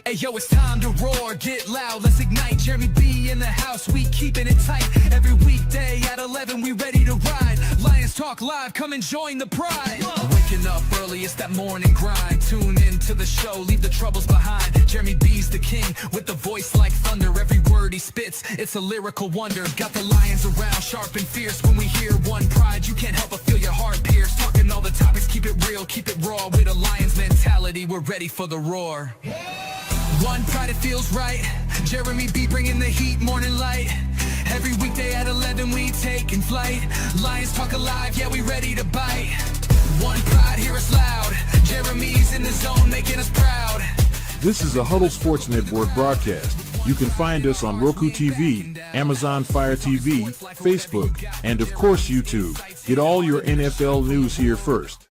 Hey yo, it's time to roar, get loud, let's ignite. Jeremy B in the house, we keeping it tight. Every weekday at 11, we ready to ride. Lions Talk Live, come and join the pride. Waking up early, it's that morning grind. Tune in to the show, leave the troubles behind. Jeremy B's the king, with the voice like thunder. Every word he spits, it's a lyrical wonder. Got the lions around, sharp and fierce. When we hear one pride, you can't help but feel your heart pierce. Talking all the topics, keep it real, keep it raw. With a lion's mentality, we're ready for the roar. One pride, it feels right. Jeremy B bringing the heat, morning light. Every weekday at 11 we taking flight. Lions Talk Alive, yeah, we ready to bite. One pride, hear us loud. Jeremy's in the zone, making us proud. This is a Huddle Sports Network broadcast. You can find us on Roku TV, Amazon Fire TV, Facebook, and of course YouTube. Get all your NFL news here first.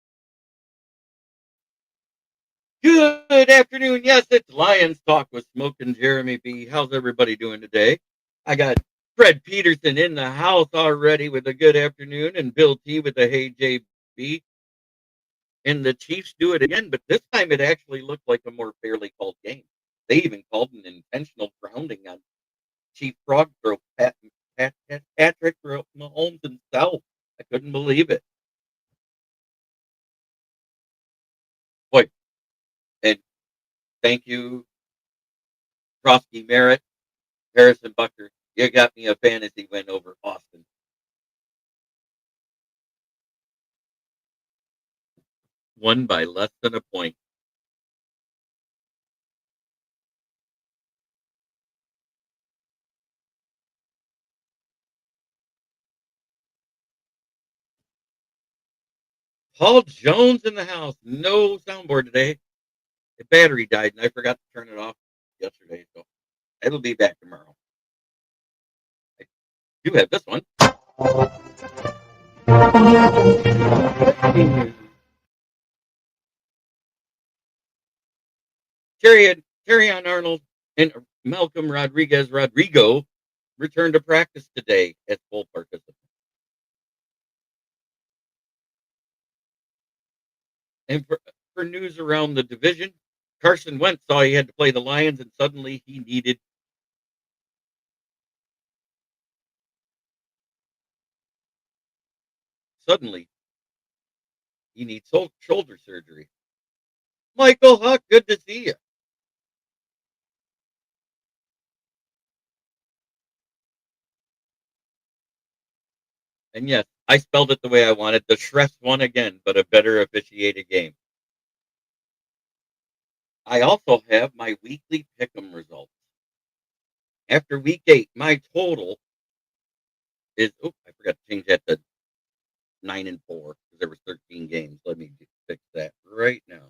Good afternoon. Yes, it's Lions Talk with Smoke and Jeremy B. How's everybody doing today? I got Fred Peterson in the house already with a good afternoon, and Bill T with the Hey JB. And the Chiefs do it again, but this time it actually looked like a more fairly called game. They even called an intentional grounding on Chief Frog Throw Patrick Mahomes himself. I couldn't believe it. Boy, and thank you, Krosky Merritt, Harrison Bucker. You got me a fantasy win over Austin. Won by less than a point. Paul Jones in the house. No soundboard today. The battery died, and I forgot to turn it off yesterday, so it'll be back tomorrow. I do have this one. Terrion Arnold and Malcolm Rodrigo returned to practice today as full participants. And for news around the division, Carson Wentz saw he had to play the Lions, and suddenly he needed shoulder surgery. Michael Huck, good to see you. And yes, I spelled it the way I wanted. The Chrefs won again, but a better officiated game. I also have my weekly pick'em results. After week 8, my total is, I forgot to change that to 9-4 because there were 13 games. Let me fix that right now.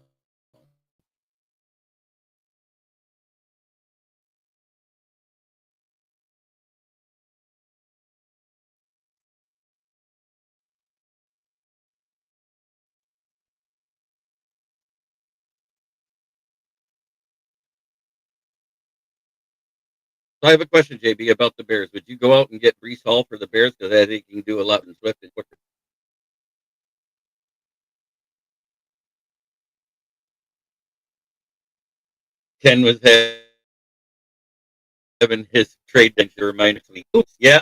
So I have a question, JB, about the Bears. Would you go out and get Breece Hall for the Bears? Because I think he can do a lot in Swift and quicker. Ken was having his trade bench to remind next week. Oops, yeah,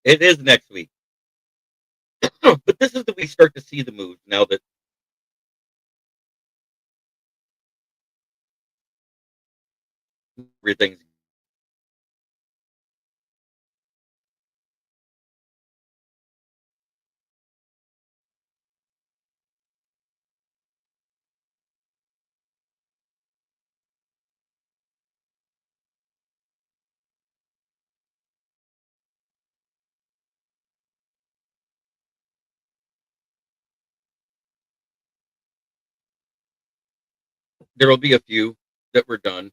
it is next week. But this is the week we start to see the moves now that everything's. There will be a few that were done.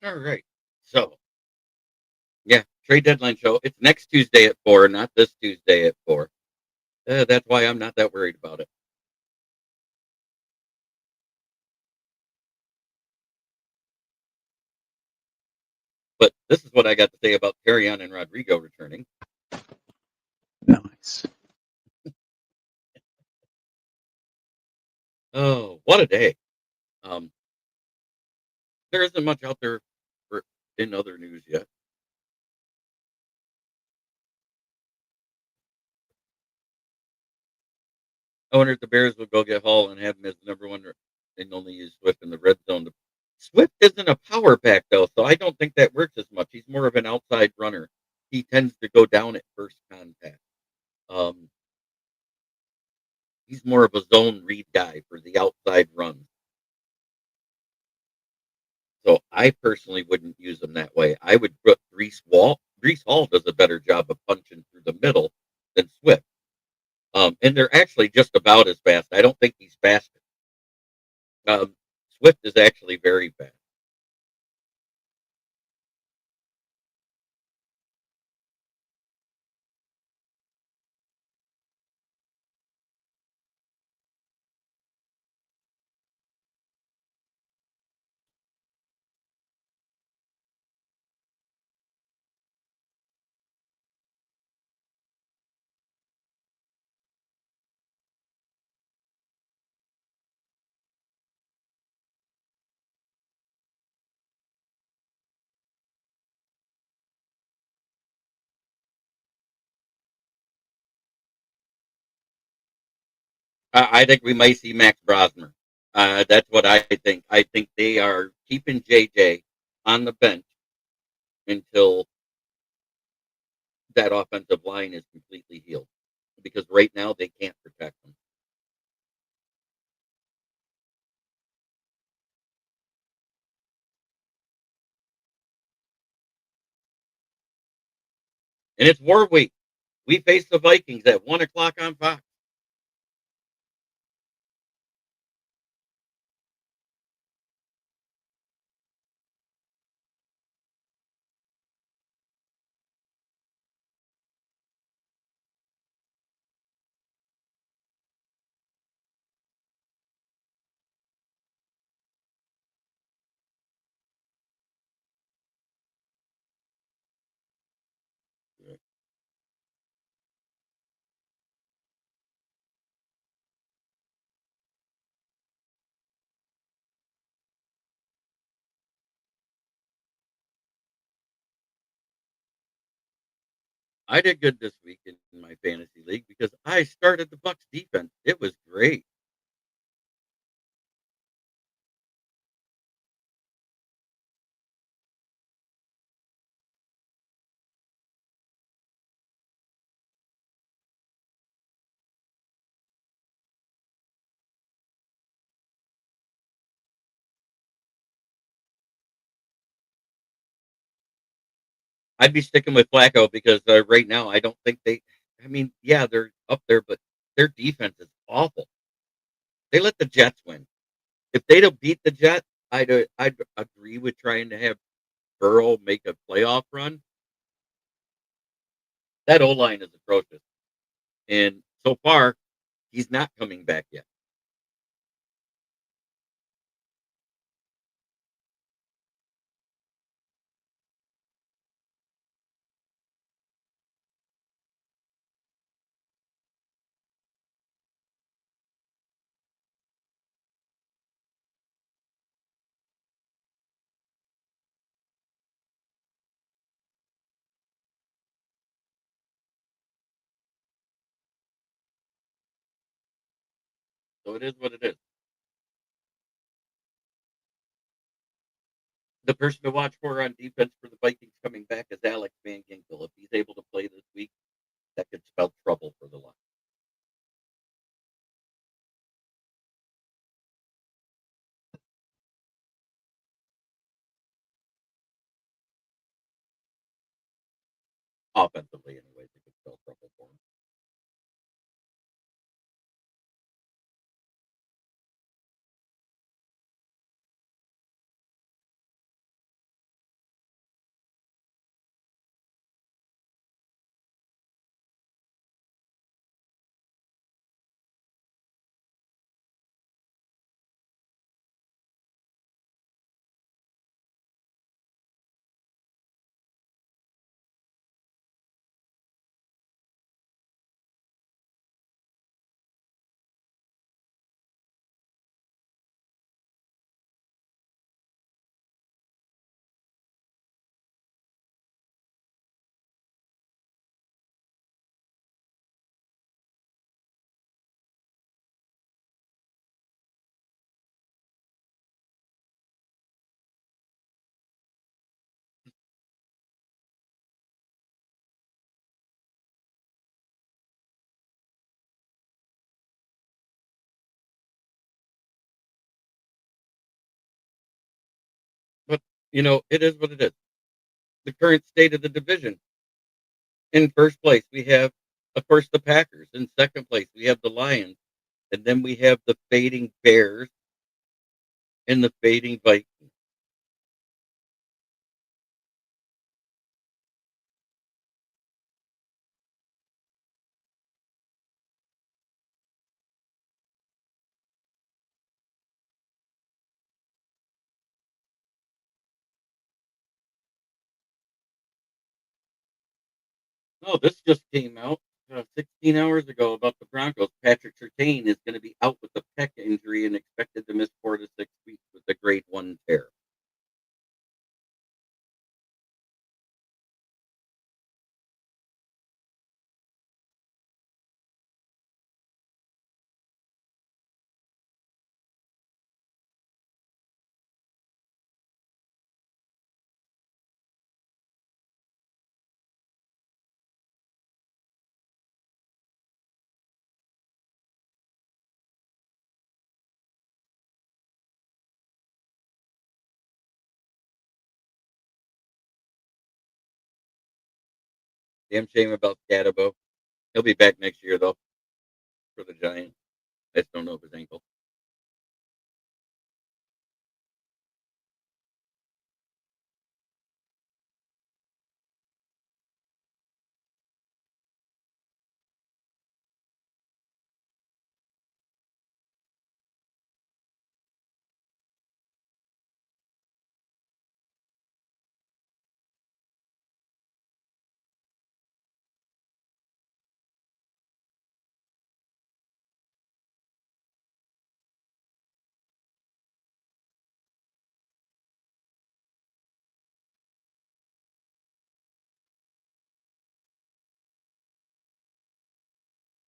All right. So trade deadline show. It's next Tuesday at 4, not this Tuesday at 4. That's why I'm not that worried about it. But this is what I got to say about Terrion and Rodrigo returning. Nice. Oh, what a day. There isn't much out there in other news yet. I wonder if the Bears will go get Hall and have him as number one and only use Swift in the red zone. Swift isn't a power back, though, so I don't think that works as much. He's more of an outside runner. He tends to go down at first contact. He's more of a zone read guy for the outside runs. So I personally wouldn't use him that way. I would put Breece Hall. Breece Hall does a better job of punching through the middle than Swift. And they're actually just about as fast. I don't think he's faster. Swift is actually very fast. I think we might see Max Brosmer. That's what I think. I think they are keeping JJ on the bench until that offensive line is completely healed. Because right now they can't protect them. And it's war week. We face the Vikings at 1:00 on Fox. I did good this week in my fantasy league because I started the Bucks defense. It was great. I'd be sticking with Flacco because right now I don't think they. I mean, yeah, they're up there, but their defense is awful. They let the Jets win. If they don't beat the Jets, I'd agree with trying to have Burrow make a playoff run. That O line is atrocious, and so far he's not coming back yet. So it is what it is. The person to watch for on defense for the Vikings coming back is Alex Van Ginkel. If he's able to play this week, that could spell trouble for the line. Offensively, anyways, it could spell trouble for him. it is what it is. The current state of the division. In first place, we have, of course, the Packers. In second place, we have the Lions. And then we have the fading Bears and the fading Vikings. Oh, this just came out 16 hours ago about the Broncos. Patrick Surtain is going to be out with a pec injury and expected to miss 4 to 6 weeks with a grade 1 tear. Damn shame about Scatabo. He'll be back next year, though, for the Giants. I just don't know if his ankle.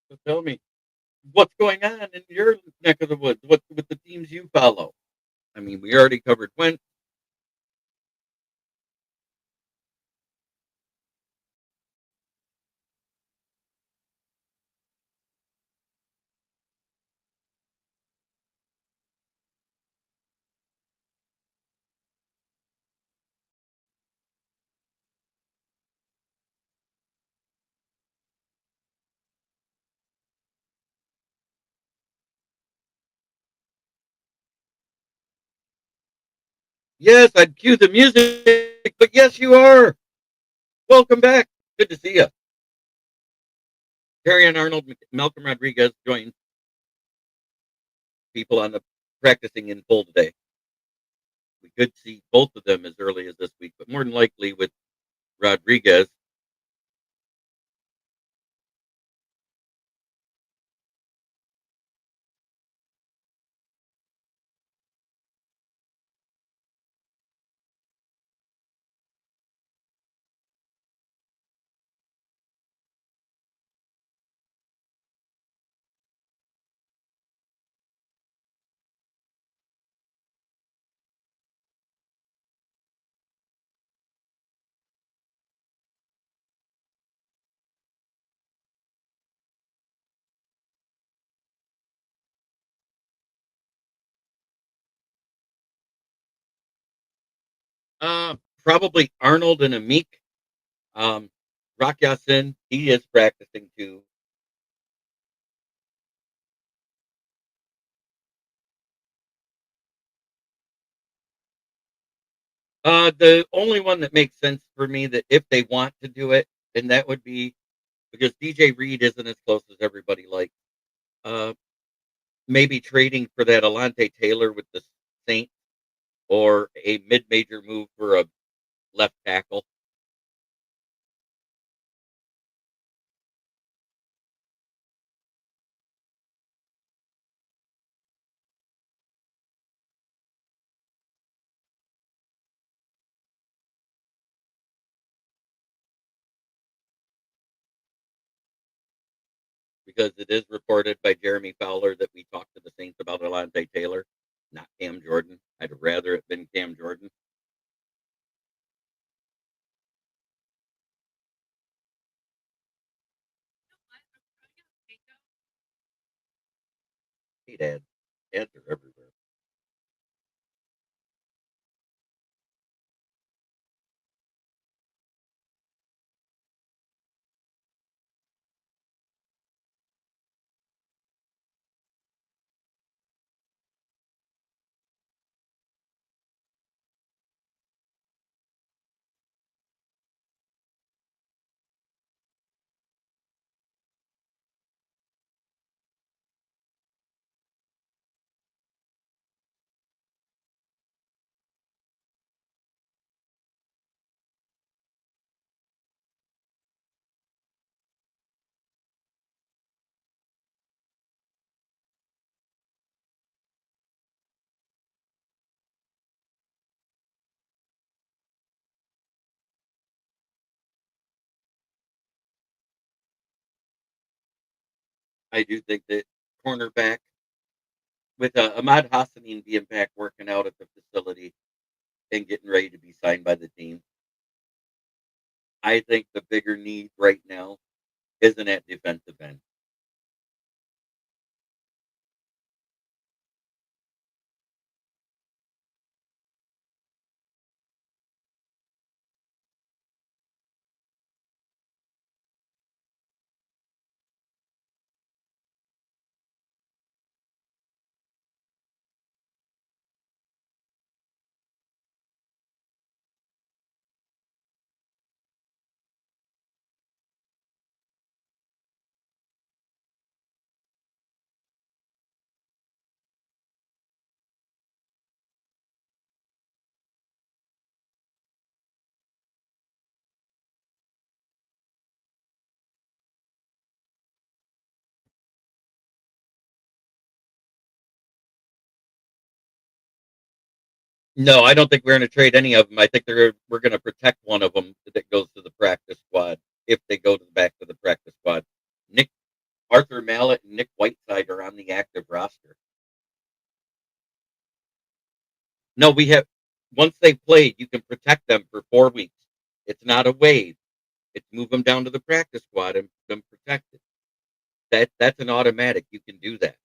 So tell me, what's going on in your neck of the woods? What with the teams you follow? I mean, we already covered Wentz. Yes, I'd cue the music, but yes, you are. Welcome back. Good to see you. Terrion Arnold, Malcolm Rodriguez joined people on the practicing in full today. We could see both of them as early as this week, but more than likely with Rodriguez. Probably Arnold and Amik. Um, Rock Yasin, he is practicing too. The only one that makes sense for me that if they want to do it, then that would be because DJ Reed isn't as close as everybody likes. Uh, Maybe trading for that Alante Taylor with the Saints or a mid-major move for a left tackle. Because it is reported by Jeremy Fowler that we talked to the Saints about Alante Taylor, not Cam Jordan. I'd rather it been Cam Jordan. Hate ads. Ads are everywhere. I do think that cornerback with Ahmad Hassanin being back working out at the facility and getting ready to be signed by the team, I think the bigger need right now isn't at defensive end. No, I don't think we're going to trade any of them. I think we're going to protect one of them that goes to the practice squad if they go to the back to the practice squad. Nick Arthur Mallet and Nick Whiteside are on the active roster. No, we have once they played, you can protect them for 4 weeks. It's not a waive. It's move them down to the practice squad and them protected. That's an automatic. You can do that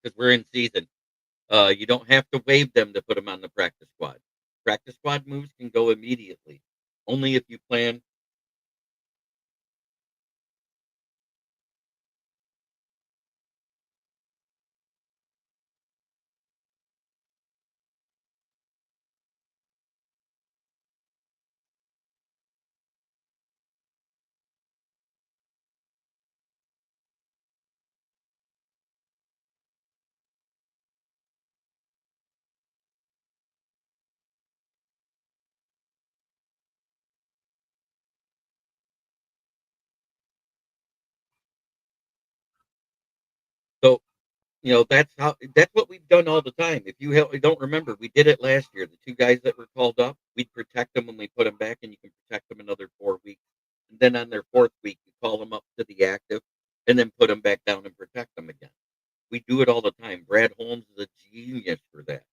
because we're in season. You don't have to waive them to put them on the practice squad. Practice squad moves can go immediately, only if you plan. So that's what we've done all the time. If don't remember, we did it last year. The two guys that were called up, we'd protect them when we put them back, and you can protect them another 4 weeks. And then on their fourth week, you call them up to the active, and then put them back down and protect them again. We do it all the time. Brad Holmes is a genius for that.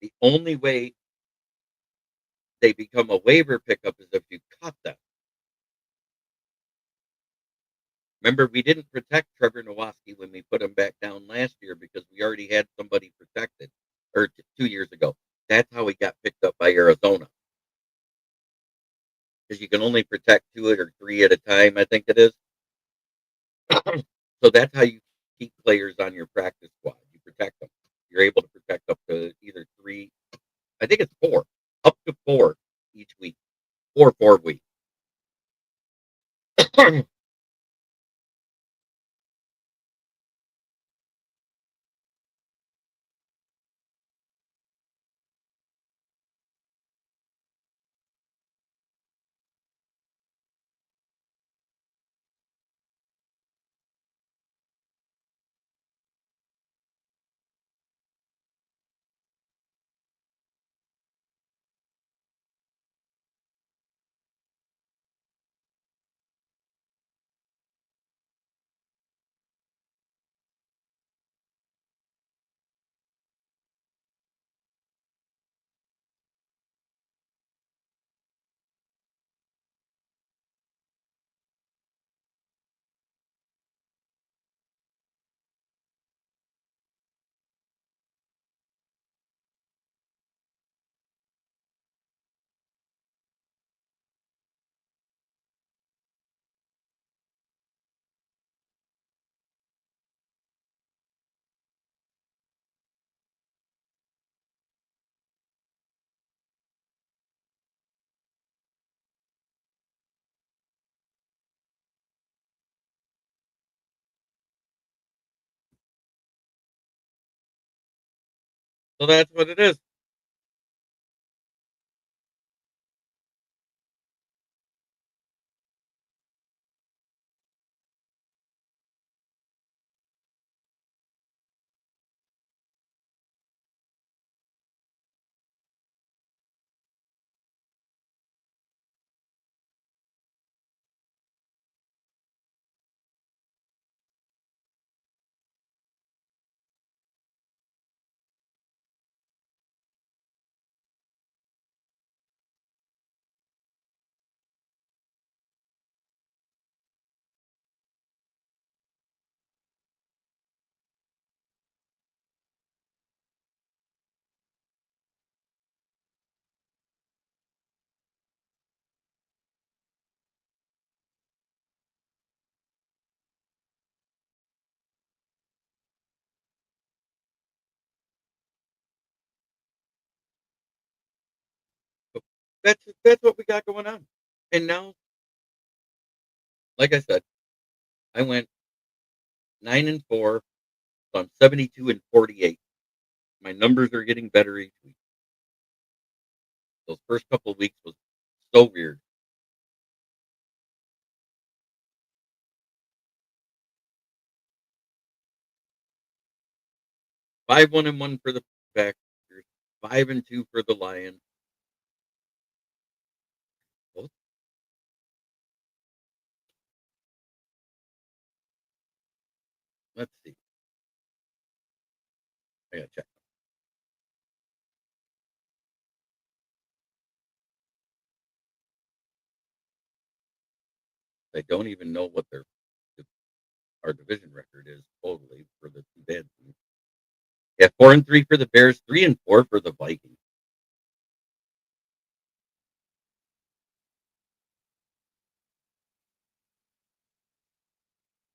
The only way they become a waiver pickup is if you cut them. Remember, we didn't protect Trevor Nowaski when we put him back down last year because we already had somebody protected, or 2 years ago. That's how he got picked up by Arizona because you can only protect two or three at a time. I think it is. So that's how you keep players on your practice squad. You protect them. You're able to protect up to either three. I think it's four, up to four each week, 4 weeks. So that's what it is. So that's what we got going on. And now, like I said, I went 9-4, so I'm 72-48. My numbers are getting better each week. Those first couple of weeks was so weird. 5-1-1 for the Packers, 5-2 for the Lions. Well, let's see. I gotta check. I don't even know what our division record is totally for the two bad teams. Yeah, 4-3 for the Bears, 3-4 for the Vikings.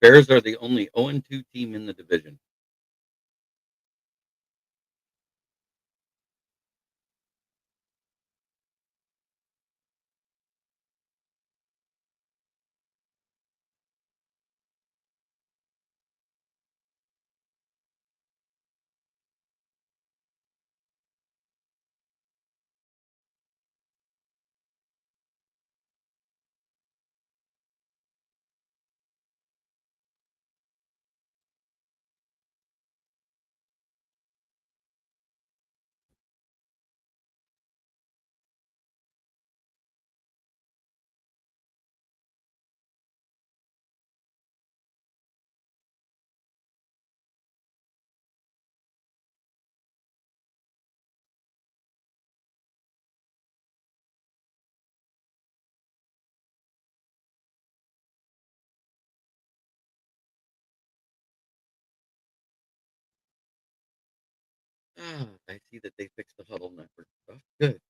Bears are the only 0-2 team in the division. I see that they fixed the huddle network stuff. Good.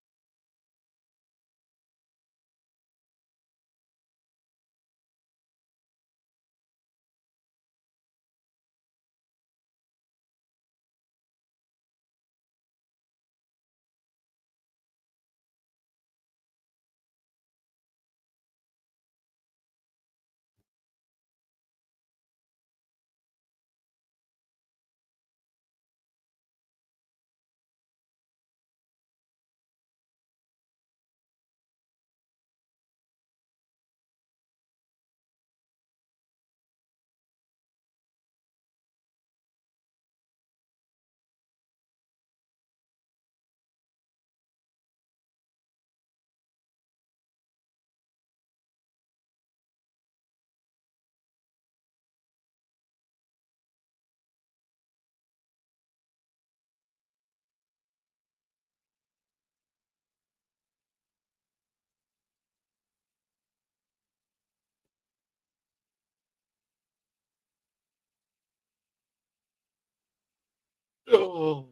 Oh.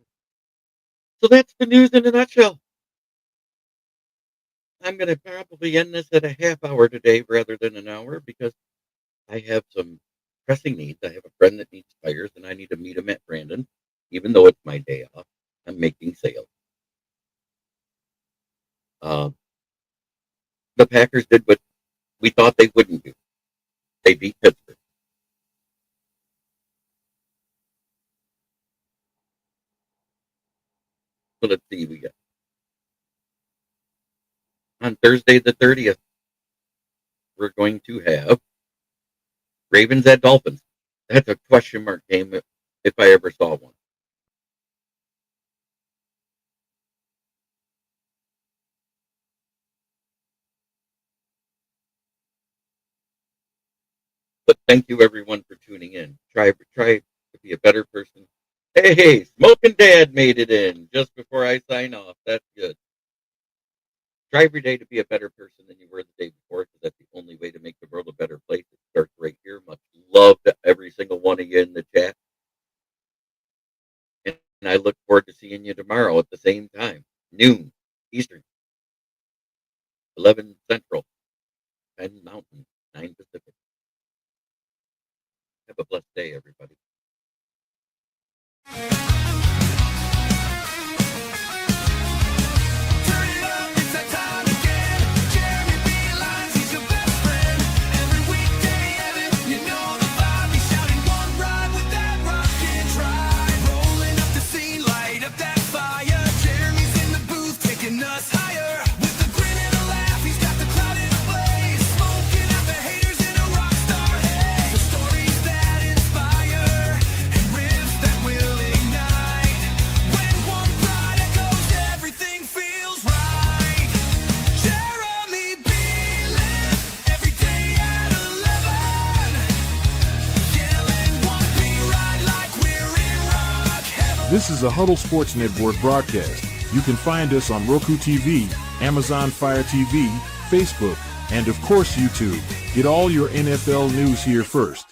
So that's the news in a nutshell. I'm going to probably end this at a half hour today rather than an hour because I have some pressing needs. I have a friend that needs tires and I need to meet him at Brandon, even though it's my day off. I'm making sales. Um, the Packers did what we thought they wouldn't do. They beat Pittsburgh. So let's see, we got on Thursday the 30th, we're going to have Ravens at Dolphins. That's a question mark game if I ever saw one. But thank you everyone for tuning in. Try to be a better person. Hey, Smoking Dad made it in just before I sign off. That's good. Try every day to be a better person than you were the day before, because that's the only way to make the world a better place. It starts right here. Much love to every single one of you in the chat. And I look forward to seeing you tomorrow at the same time, noon Eastern, 11 Central, 10 Mountain, 9 Pacific. Have a blessed day, everybody. This is a Huddle Sports Network broadcast. You can find us on Roku TV, Amazon Fire TV, Facebook, and of course YouTube. Get all your NFL news here first.